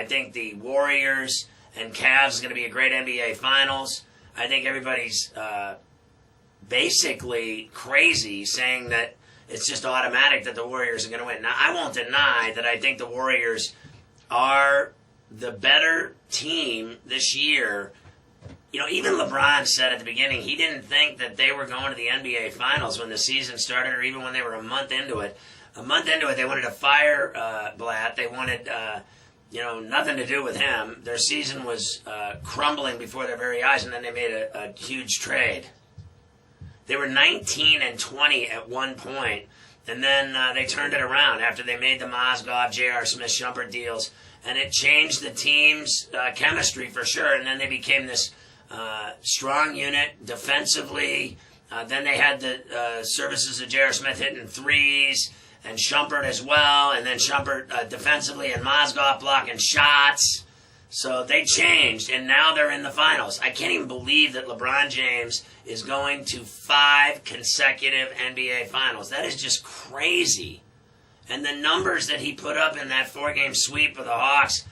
I think the Warriors and Cavs is going to be a great NBA Finals. I think everybody's basically crazy saying that it's just automatic that the Warriors are going to win. Now, I won't deny that I think the Warriors are the better team this year. You know, even LeBron said at the beginning he didn't think that they were going to the NBA Finals when the season started, or even when they were a month into it. A month into it, they wanted to fire Blatt. They wanted, nothing to do with him. Their season was crumbling before their very eyes, and then they made a huge trade. They were 19-20 at one point, and then they turned it around after they made the Mozgov, J.R. Smith, Shumpert deals, and it changed the team's chemistry for sure. And then they became this strong unit defensively. Then they had the services of J.R. Smith hitting threes, and Shumpert as well, and then Shumpert defensively, and Mozgov blocking shots. So they changed, and now they're in the finals. I can't even believe that LeBron James is going to 5 consecutive NBA Finals. That is just crazy. And the numbers that he put up in that 4-game sweep of the Hawks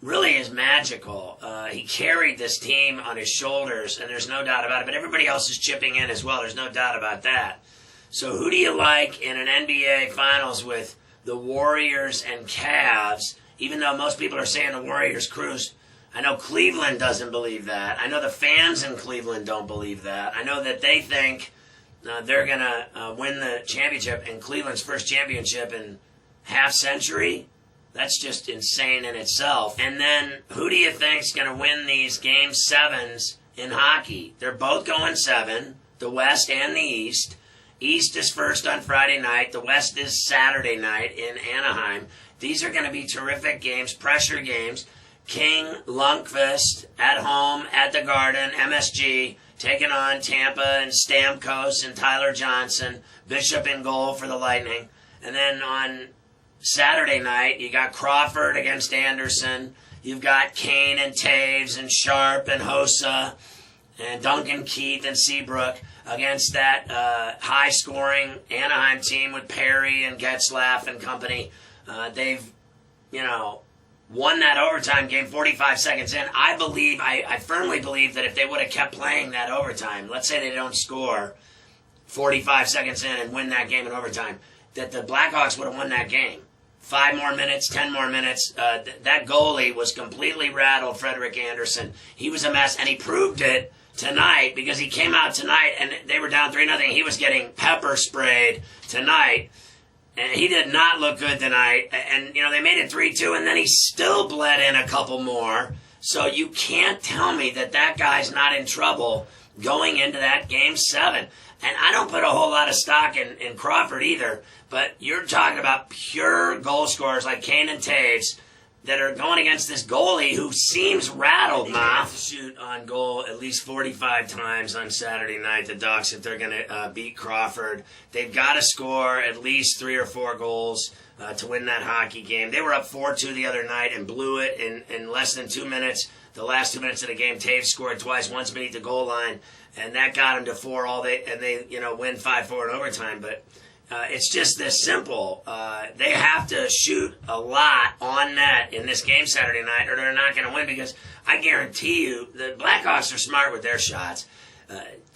really is magical. He carried this team on his shoulders, and there's no doubt about it. But everybody else is chipping in as well. There's no doubt about that. So who do you like in an NBA Finals with the Warriors and Cavs? Even though most people are saying the Warriors cruise, I know Cleveland doesn't believe that. I know the fans in Cleveland don't believe that. I know that they think they're going to win the championship, and Cleveland's first championship in half century. That's just insane in itself. And then who do you think's going to win these Game 7s in hockey? They're both going 7, the West and the East. East is first on Friday night. The West is Saturday night in Anaheim. These are going to be terrific games, pressure games. King, Lundqvist at home at the Garden, MSG, taking on Tampa and Stamkos and Tyler Johnson. Bishop in goal for the Lightning. And then on Saturday night, you got Crawford against Anderson. You've got Kane and Taves and Sharp and Hossa and Duncan Keith and Seabrook against that high-scoring Anaheim team with Perry and Getzlaff and company. They've, won that overtime game 45 seconds in. I firmly believe that if they would have kept playing that overtime, let's say they don't score 45 seconds in and win that game in overtime, that the Blackhawks would have won that game. 5 more minutes, 10 more minutes. That goalie was completely rattled, Frederick Anderson. He was a mess, and he proved it tonight because he came out tonight and they were down 3-0. He was getting pepper sprayed tonight. And he did not look good tonight. And, they made it 3-2, and then he still bled in a couple more. So you can't tell me that guy's not in trouble going into that Game 7. And I don't put a whole lot of stock in Crawford either. But you're talking about pure goal scorers like Kane and Taves that are going against this goalie who seems rattled, Ma. They have to shoot on goal at least 45 times on Saturday night, the Ducks, if they're going to beat Crawford. They've got to score at least 3 or 4 goals to win that hockey game. They were up 4-2 the other night and blew it in less than 2 minutes. The last 2 minutes of the game, Taves scored twice, once beneath the goal line, and that got them to 4 they win 5-4 in overtime. But it's just this simple. They have to shoot a lot on net in this game Saturday night, or they're not going to win, because I guarantee you the Blackhawks are smart with their shots.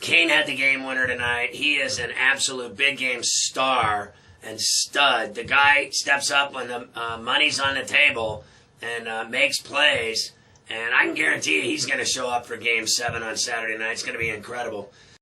Kane had the game winner tonight. He is an absolute big game star and stud. The guy steps up when the money's on the table and makes plays, and I can guarantee you he's going to show up for Game 7 on Saturday night. It's going to be incredible.